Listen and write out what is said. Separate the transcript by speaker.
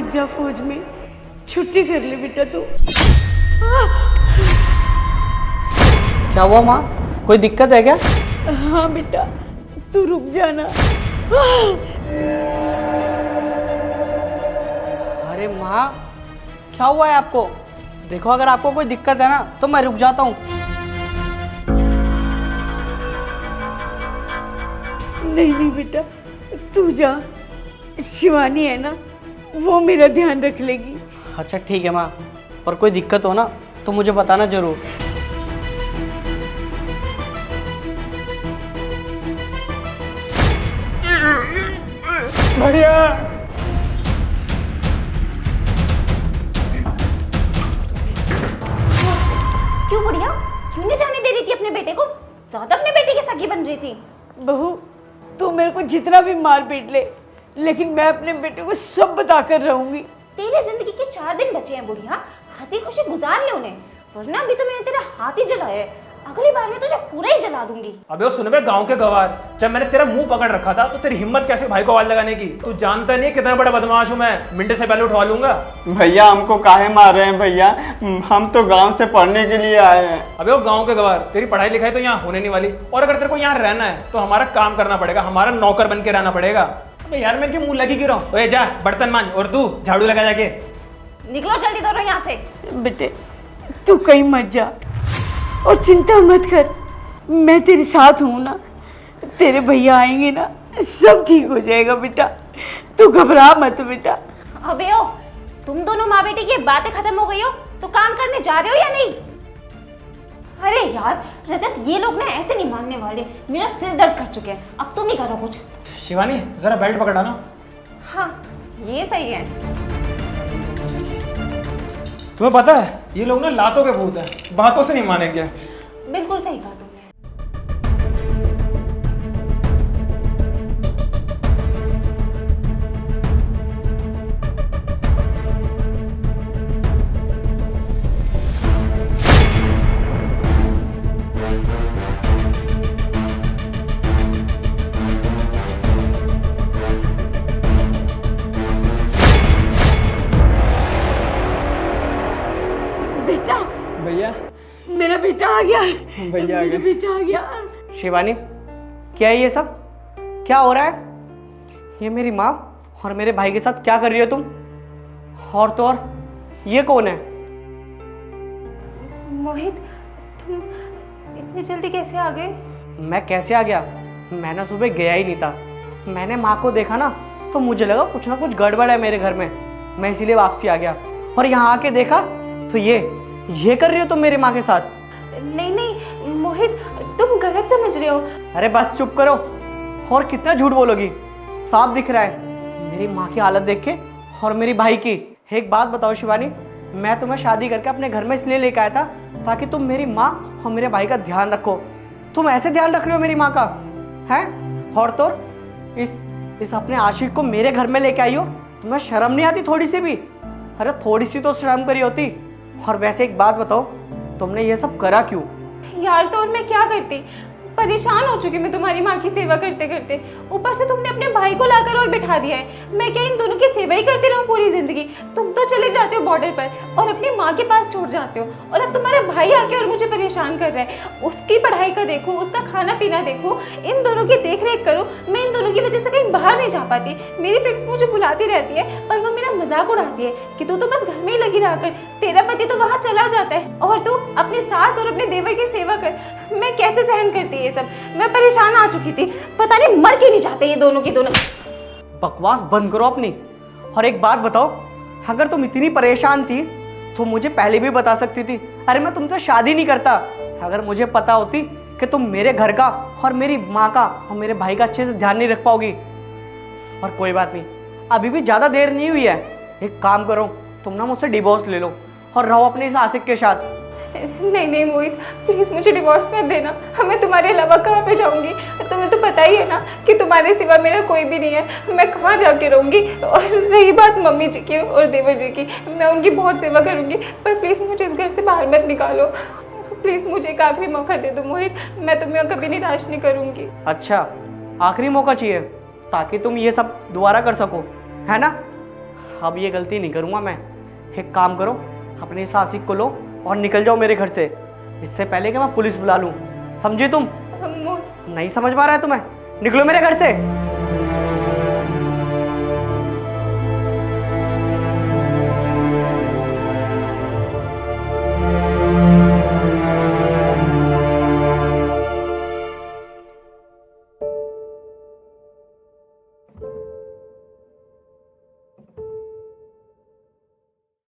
Speaker 1: मत जा फौज में, छुट्टी कर ले बेटा तू।
Speaker 2: क्या हुआ माँ, कोई दिक्कत है क्या?
Speaker 1: हाँ बेटा, तू रुक जाना।
Speaker 2: अरे माँ, क्या हुआ है आपको? देखो अगर आपको कोई दिक्कत है ना तो मैं रुक जाता हूँ।
Speaker 1: नहीं नहीं बेटा, तू जा, शिवानी है ना, वो मेरा ध्यान रख लेगी।
Speaker 2: अच्छा ठीक है माँ, और कोई दिक्कत हो ना तो मुझे बताना जरूर।
Speaker 3: भैया
Speaker 4: क्यों बुढ़िया, क्यों नहीं जाने दे रही थी अपने बेटे को? ज्यादा अपने बेटे की सगी बन रही थी।
Speaker 1: बहू, तू मेरे को जितना भी मार पीट ले, लेकिन मैं अपने बेटे को सब बता कर रहूंगी।
Speaker 4: तेरे जिंदगी के 4 दिन बचे हैं बुढ़िया, हंसी खुशी गुजार ले उन्हें, वरना अभी तो मैंने तेरा हाथ ही जलाया है, अगली बार में तुझे पूरा ही जला दूंगी।
Speaker 3: अबे वो सुन बे गांव के गवार, जब मैंने तेरा मुंह पकड़ रखा था तो तेरी हिम्मत कैसे भाई को आवाज लगाने की? तू जानता नहीं कितना बड़ा बदमाश हूं मैं, मिनट से पहले उठवा लूंगा।
Speaker 5: भैया हमको काहे मार रहे हैं भैया, हम तो गांव से पढ़ने के लिए आए हैं।
Speaker 3: अबे वो गांव के गवार, तेरी पढ़ाई लिखाई तो यहाँ होने नहीं वाली, और अगर तेरे को यहाँ रहना है तो हमारा काम करना पड़ेगा, हमारा नौकर बन के रहना पड़ेगा। अबे यार मैं क्यों मुंह लगी क्यों रहा हूँ? ओए जा बर्तन मांज, और तू झाड़ू लगा जाके।
Speaker 4: निकलो जल्दी दोनों यहाँ से।
Speaker 1: बेटे तू कहीं मत जा, और चिंता मत कर, मैं तेरे साथ हूं ना, तेरे भैया आएंगे ना, सब ठीक हो जाएगा बेटा, तू घबरा मत बेटा।
Speaker 4: अबे ओ, तुम दोनों माँ बेटी की बातें खत्म हो गई हो तो काम करने जा रहे हो या नहीं? अरे यार रजत, ये लोग ना ऐसे नहीं मानने वाले, मेरा सिर दर्द कर चुके हैं, अब तुम ही करो कुछ।
Speaker 3: शिवानी जरा बेल्ट पकड़ा ना।
Speaker 4: हाँ ये सही है।
Speaker 3: तुम्हें पता है ये लोग ना लातों के भूत हैं, बातों से नहीं मानेंगे।
Speaker 4: बिल्कुल सही कहा तुमने।
Speaker 1: बेटा,
Speaker 5: भैया
Speaker 1: मेरा बेटा आ गया,
Speaker 5: भैया आ
Speaker 1: मेरा
Speaker 5: गए।
Speaker 1: बेटा आ गया।
Speaker 2: शिवानी, क्या है ये सब? क्या हो रहा है? ये मेरी माँ और मेरे भाई के साथ क्या कर रही हो तुम? और तो और ये कौन है?
Speaker 4: मोहित, तुम इतनी जल्दी कैसे आ गए?
Speaker 2: मैं कैसे आ गया? मैं ना सुबह गया ही नहीं था, मैंने माँ को देखा ना तो मुझे लगा कुछ ना कुछ गड़बड़ है मेरे घर में, मैं इसीलिए वापसी आ गया। और यहाँ आके देखा तो ये कर रही हो तुम मेरी माँ के साथ?
Speaker 4: नहीं नहीं मोहित, तुम गलत समझ रहे हो।
Speaker 2: अरे बस चुप करो, और कितना झूठ बोलोगी? साफ दिख रहा है मेरी माँ की हालत देख के और मेरी भाई की। एक बात बताओ शिवानी, मैं तुम्हें शादी करके अपने घर में इसलिए लेकर आया था ताकि तुम मेरी माँ और मेरे भाई का ध्यान रखो। तुम ऐसे ध्यान रख रहे हो मेरी माँ का, हैं? और तो इस अपने आशिक को मेरे घर में लेके आई हो, तुम्हें शर्म नहीं आती थोड़ी सी भी? अरे थोड़ी सी तो शर्म करी होती। और वैसे एक बात बताओ, तुमने ये सब करा क्यों?
Speaker 4: यार तो और मैं क्या करती, परेशान हो चुकी मैं तुम्हारी माँ की सेवा करते करते, ऊपर से तुमने अपने भाई को लाकर और बिठा दिया है। मैं क्या इन दोनों की सेवा ही करती रहूं पूरी जिंदगी? तुम तो चले जाते हो बॉर्डर पर और अपनी माँ के पास छोड़ जाते हो, और अब तुम्हारा भाई आके और मुझे परेशान कर रहा है। उसकी पढ़ाई का देखो, उसका खाना पीना देखो, इन दोनों की देख रेख करो। मैं इन दोनों की वजह से कहीं बाहर नहीं जा पाती। मेरी फ्रेंड्स मुझे बुलाती रहती है और वो मेरा मजाक उड़ाती है कि तू तो बस घर में ही लगी रहा कर, तेरा पति तो वहाँ चला जाता है और तू अपनी सास और अपने देवर की सेवा कर। मैं कैसे सहन करती ये सब? मैं परेशान आ चुकी थी, पता नहीं मर क्यों नहीं जाते ये दोनों की दोनों।
Speaker 2: बकवास बंद करो अपनी। और एक बात बताओ, अगर तुम इतनी परेशान थी तो मुझे पहले भी बता सकती थी। अरे मैं तुमसे शादी नहीं करता अगर मुझे पता होती कि तुम मेरे घर का और मेरी माँ का और मेरे भाई का अच्छे से ध्यान नहीं रख पाओगी। और कोई बात नहीं, अभी भी ज़्यादा देर नहीं हुई है। एक काम करो, तुम ना मुझसे डिवोर्स ले लो और रहो अपने इस आशिक के साथ।
Speaker 4: नहीं नहीं मोहित, प्लीज मुझे डिवोर्स मत देना। मैं तुम्हारे अलावा कहाँ पे जाऊंगी? तुम्हें तो पता ही है ना कि तुम्हारे सिवा मेरा कोई भी नहीं है, मैं कहाँ जाके रहूंगी? और रही बात मम्मी जी की और देवर जी की, मैं उनकी बहुत सेवा करूंगी, पर प्लीज मुझे इस घर से बाहर मत निकालो। प्लीज मुझे एक आखिरी मौका दे दो मोहित, मैं तुम्हें कभी निराश नहीं करूंगी।
Speaker 2: अच्छा, आखिरी मौका चाहिए ताकि तुम ये सब दोबारा कर सको, है ना? अब ये गलती नहीं करूँगा मैं। एक काम करो, अपनी सासिक को लो और निकल जाओ मेरे घर से, इससे पहले कि मैं पुलिस बुला लूँ। समझी तुम?
Speaker 4: मोहित
Speaker 2: नहीं समझ पा रहा है तुम्हें? निकलो मेरे घर से।